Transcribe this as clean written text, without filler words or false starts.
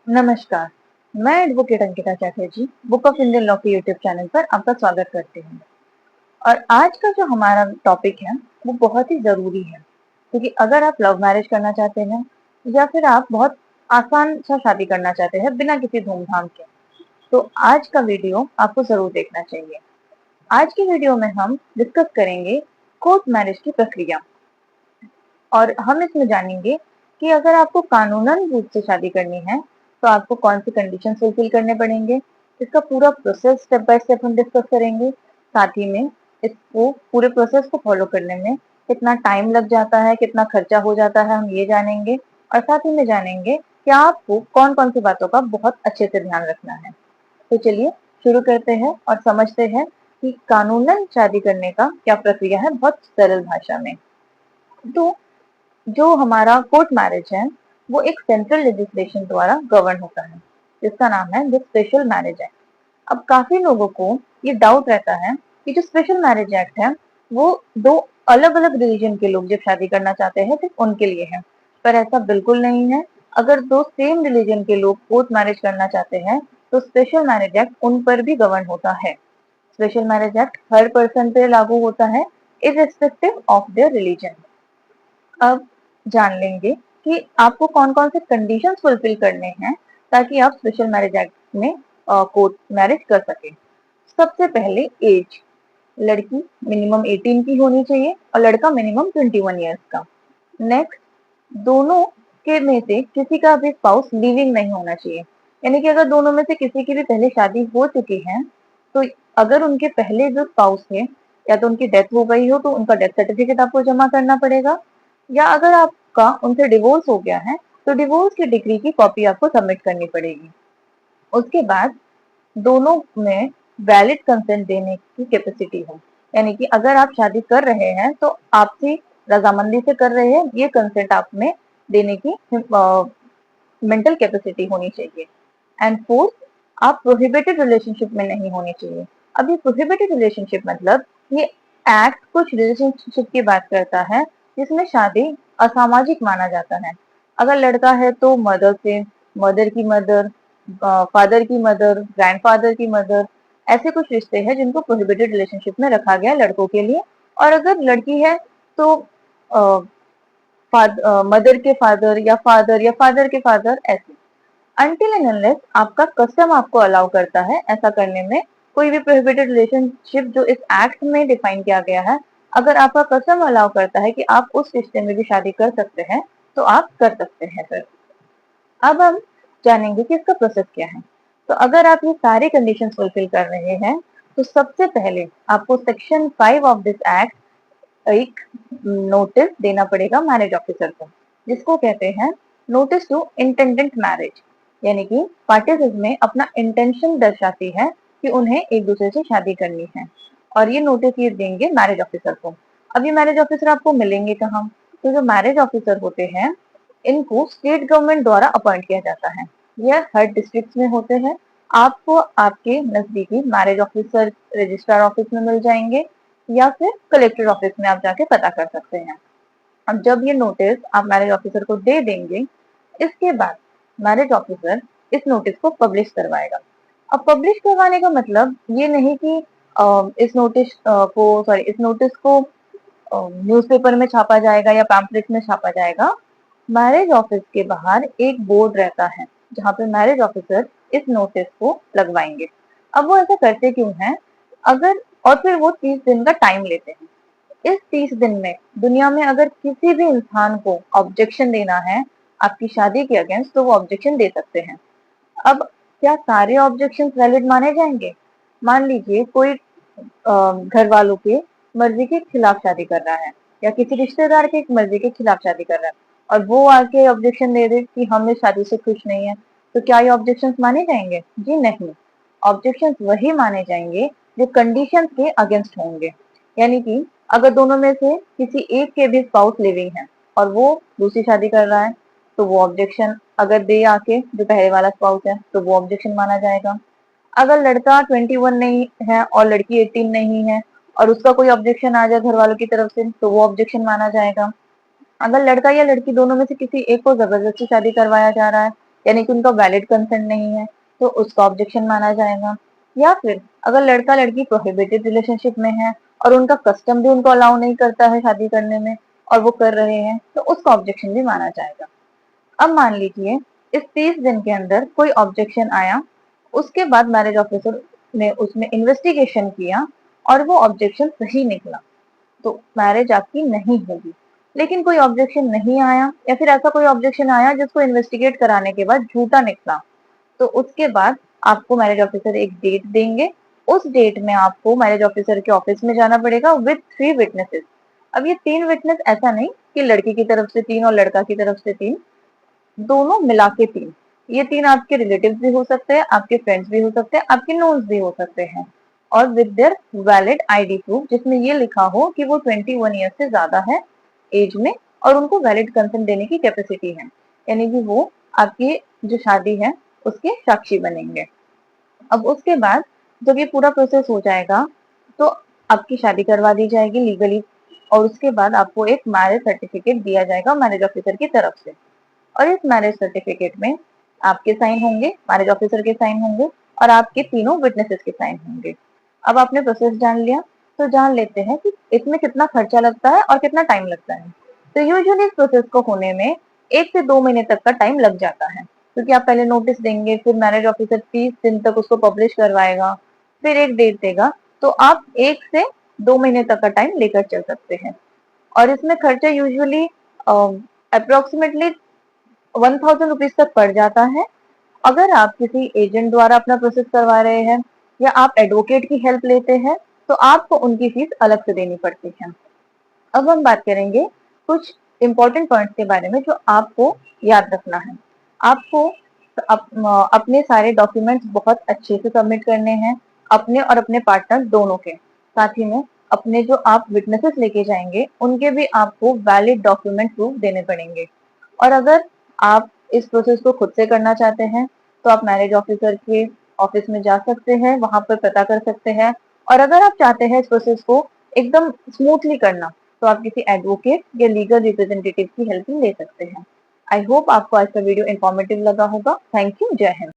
नमस्कार, मैं advocate Ankita Chatterjee book of Indian law के यूट्यूब चैनल पर आपका स्वागत करती हूँ। और आज का जो हमारा टॉपिक है वो बहुत ही जरूरी है, क्योंकि अगर आप लव मैरिज करना चाहते हैं या फिर आप बहुत आसान सा शादी करना चाहते हैं बिना किसी धूमधाम के, तो आज का वीडियो आपको जरूर देखना चाहिए। आज की वीडियो में हम डिस्कस करेंगे कोर्ट मैरिज की प्रक्रिया, और हम इसमें जानेंगे कि अगर आपको कानूनन रूप से शादी करनी है तो आपको कौन से कंडीशन फुलफिल करने पड़ेंगे। इसका पूरा प्रोसेस स्टेप बाय स्टेप हम डिस्कस करेंगे। साथ ही में इसको पूरे प्रोसेस को फॉलो करने में कितना टाइम लग जाता है, कितना खर्चा हो जाता है, हम ये जानेंगे। और साथ ही में जानेंगे कि आपको कौन कौन सी बातों का बहुत अच्छे से ध्यान रखना है। तो चलिए शुरू करते हैं और समझते हैं कि कानूनन शादी करने का क्या प्रक्रिया है बहुत सरल भाषा में। तो जो हमारा कोर्ट मैरिज है वो एक सेंट्रल लेजिस्लेशन द्वारा गवर्न होता है, जिसका नाम है द स्पेशल मैरिज एक्ट। अब काफी लोगों को ये डाउट रहता है कि जो स्पेशल मैरिज एक्ट है वो दो अलग अलग रिलीजन के लोग जब शादी करना चाहते हैं सिर्फ उनके लिए है, पर ऐसा बिल्कुल नहीं है। अगर दो सेम रिलीजन के लोग कोर्ट मैरिज करना चाहते हैं तो स्पेशल मैरिज एक्ट उन पर भी गवर्न होता है। स्पेशल मैरिज एक्ट हर पर्सन पे लागू होता है इररिस्पेक्टिव ऑफ देयर रिलीजन। अब जान लेंगे कि आपको कौन कौन से कंडीशंस फुलफिल करने हैं ताकि आप स्पेशल मैरिज एक्ट में कोर्ट मैरिज कर सकें। सबसे पहले एज, लड़की मिनिमम 18 की होनी चाहिए और लड़का मिनिमम 21 ईयर्स का। नेक्स्ट, दोनों के में से किसी का भी स्पाउस लिविंग नहीं होना चाहिए, यानी कि अगर दोनों में से किसी की भी पहले शादी हो चुकी है तो अगर उनके पहले जो स्पाउस है या तो उनकी डेथ हो गई हो तो उनका डेथ सर्टिफिकेट आपको जमा करना पड़ेगा, या अगर आपका उनसे डिवोर्स हो गया है तो डिवोर्स की डिग्री की कॉपी आपको सबमिट करनी पड़ेगी। उसके बाद दोनों में वैलिड कंसेंट देने की कैपेसिटी हो, यानी कि अगर आप शादी कर रहे हैं तो आपसी रजामंदी से कर रहे हैं, ये कंसेंट आप में देने की मेंटल कैपेसिटी होनी चाहिए। एंड फोर्थ, आप प्रोहिबिटेड रिलेशनशिप में नहीं होनी चाहिए। अब ये प्रोहिबिटेड रिलेशनशिप मतलब ये एक्ट कुछ रिलेशनशिप की बात करता है जिसमें शादी असामाजिक माना जाता है। अगर लड़का है तो मदर से, मदर की मदर, फादर की मदर, ग्रैंडफादर की मदर, ऐसे कुछ रिश्ते हैं जिनको प्रोहिबिटेड रिलेशनशिप में रखा गया है लड़कों के लिए। और अगर लड़की है तो मदर के फादर या फादर के फादर, ऐसे। अनटिल एंड अनलेस आपका कस्टम आपको अलाउ करता है ऐसा करने में, कोई भी प्रोहिबिटेड रिलेशनशिप जो इस एक्ट में डिफाइन किया गया है, अगर आपका कस्टम अलाउ करता है कि आप उस रिश्ते में भी शादी कर सकते हैं तो आप कर सकते हैं फिर। अब हम जानेंगे कि इसका प्रोसेस क्या है। तो अगर आप ये सारे कंडीशंस फुलफिल कर रहे हैं तो सबसे पहले आपको सेक्शन 5 ऑफ दिस एक्ट एक नोटिस देना पड़ेगा मैरिज ऑफिसर को, जिसको कहते हैं नोटिस टू इंटेंडेंट मैरिज, यानी कि पार्टीज इसमें अपना इंटेंशन दर्शाती है कि उन्हें एक दूसरे से शादी करनी है, और ये नोटिस ये देंगे मैरिज ऑफिसर को। अब ये मैरिज ऑफिसर आपको मिलेंगे कहाँ? तो जो मैरिज ऑफिसर होते हैं इनको स्टेट गवर्नमेंट द्वारा अपॉइंट किया जाता है। यह हर डिस्ट्रिक्ट में होते हैं। आपको आपके नजदीकी मैरिज ऑफिसर रजिस्ट्रार ऑफिस में मिल जाएंगे या फिर कलेक्टर ऑफिस में आप जाके पता कर सकते हैं। अब जब ये नोटिस आप मैरिज ऑफिसर को दे देंगे, इसके बाद मैरिज ऑफिसर इस नोटिस को पब्लिश करवाएगा। अब पब्लिश करवाने का मतलब ये नहीं कि इस नोटिस को न्यूज़पेपर में छापा जाएगा या पैम्पलेट में छापा जाएगा। मैरिज ऑफिस के बाहर एक बोर्ड रहता है जहाँ पे मैरिज ऑफिसर इस नोटिस को लगवाएंगे। अब वो ऐसा करते क्यों हैं? अगर और फिर वो 30 दिन का टाइम लेते हैं। इस 30 दिन में दुनिया में अगर किसी भी इंसान को ऑब्जेक्शन देना है आपकी शादी के अगेंस्ट तो वो ऑब्जेक्शन दे सकते हैं। अब क्या सारे ऑब्जेक्शन वैलिड माने जाएंगे? मान लीजिए कोई घर वालों के मर्जी के खिलाफ शादी कर रहा है या किसी रिश्तेदार के मर्जी के खिलाफ शादी कर रहा है और वो आके ऑब्जेक्शन दे दे कि हम इस शादी से खुश नहीं है, तो क्या ये ऑब्जेक्शन माने जाएंगे? जी नहीं। ऑब्जेक्शन वही माने जाएंगे जो कंडीशन के अगेंस्ट होंगे, यानी कि अगर दोनों में से किसी एक के भी स्पाउस लिविंग है और वो दूसरी शादी कर रहा है तो वो ऑब्जेक्शन अगर दे आके जो पहले वाला स्पाउस है तो वो ऑब्जेक्शन माना जाएगा। अगर लड़का 21 नहीं है और लड़की 18 नहीं है और उसका कोई ऑब्जेक्शन आ जाए घर वालों की तरफ से तो वो ऑब्जेक्शन माना जाएगा। अगर लड़का या लड़की दोनों में से किसी एक को जबरदस्ती शादी करवाया जा रहा है यानी कि उनका वैलिड कंसेंट नहीं है, तो उसका ऑब्जेक्शन माना जाएगा। या फिर अगर लड़का लड़की प्रोहिबिटेड रिलेशनशिप में है और उनका कस्टम भी उनको अलाउ नहीं करता है शादी करने में और वो कर रहे हैं, तो उसका ऑब्जेक्शन भी माना जाएगा। अब मान लीजिए इस 30 दिन के अंदर कोई ऑब्जेक्शन आया, उसके बाद मैरिज ऑफिसर ने उसमें इन्वेस्टिगेशन किया और वो ऑब्जेक्शन सही निकला, तो मैरिज आपकी नहीं होगी। लेकिन कोई ऑब्जेक्शन नहीं आया या फिर ऐसा कोई ऑब्जेक्शन आया जिसको इन्वेस्टिगेट कराने के बाद झूठा निकला, तो उसके बाद आपको मैरिज ऑफिसर एक डेट देंगे। उस डेट में आपको मैरिज ऑफिसर के ऑफिस में जाना पड़ेगा विद 3 विटनेसेस। अब ये 3 विटनेस ऐसा नहीं कि लड़की की तरफ से 3 और लड़का की तरफ से 3, दोनों मिला के 3। ये 3 आपके रिलेटिव्स भी हो सकते हैं, आपके फ्रेंड्स भी हो सकते हैं, आपके नोन्स भी हो सकते हैं, और with their valid ID proof जिसमें ये लिखा हो कि वो 21 ईयर से ज्यादा है एज में और उनको वैलिड कंसेंट देने की कैपेसिटी है, यानी कि वो आपकी जो शादी है उसके साक्षी बनेंगे। अब उसके बाद जब ये पूरा प्रोसेस हो जाएगा तो आपकी शादी करवा दी जाएगी लीगली, और उसके बाद आपको एक मैरिज सर्टिफिकेट दिया जाएगा मैरिज ऑफिसर की तरफ से। और इस मैरिज सर्टिफिकेट में आपके साइन होंगे, मैरिज ऑफिसर के साइन होंगे और आपके तीनों विटनेसेस के साइन होंगे। अब आपने प्रोसेस जान लिया, तो जान लेते हैं कि इसमें कितना खर्चा लगता है और कितना टाइम लगता है। तो यूजुअली इस प्रोसेस को होने में 1 से 2 महीने तक का टाइम लग जाता है, क्योंकि आप पहले नोटिस देंगे, फिर मैरिज ऑफिसर 30 दिन तक उसको पब्लिश करवाएगा, फिर एक डेट देगा, तो आप 1 से 2 महीने तक का टाइम लेकर चल सकते हैं। और इसमें खर्चा यूजुअली अप्रोक्सीमेटली 1000 रुपीज तक पड़ जाता है। अगर आप किसी एजेंट द्वारा अपना प्रोसेस करवा रहे हैं या आप एडवोकेट की हेल्प लेते हैं, तो आपको उनकी फीस अलग से देनी पड़ती है। अब हम बात करेंगे कुछ इंपॉर्टेंट पॉइंट्स के बारे में जो आपको याद रखना है। आपको अपने सारे डॉक्यूमेंट्स बहुत अच्छे से सबमिट करने हैं, अपने और अपने पार्टनर दोनों के। साथ ही में अपने जो आप विटनेसेस लेके जाएंगे उनके भी आपको वैलिड डॉक्यूमेंट प्रूफ देने पड़ेंगे। और अगर आप इस प्रोसेस को खुद से करना चाहते हैं तो आप मैरिज ऑफिसर के ऑफिस में जा सकते हैं, वहां पर पता कर सकते हैं। और अगर आप चाहते हैं इस प्रोसेस को एकदम स्मूथली करना, तो आप किसी एडवोकेट या लीगल रिप्रेजेंटेटिव की हेल्प भी ले सकते हैं। आई होप आपको आज का वीडियो इन्फॉर्मेटिव लगा होगा। Thank you. जय हिंद।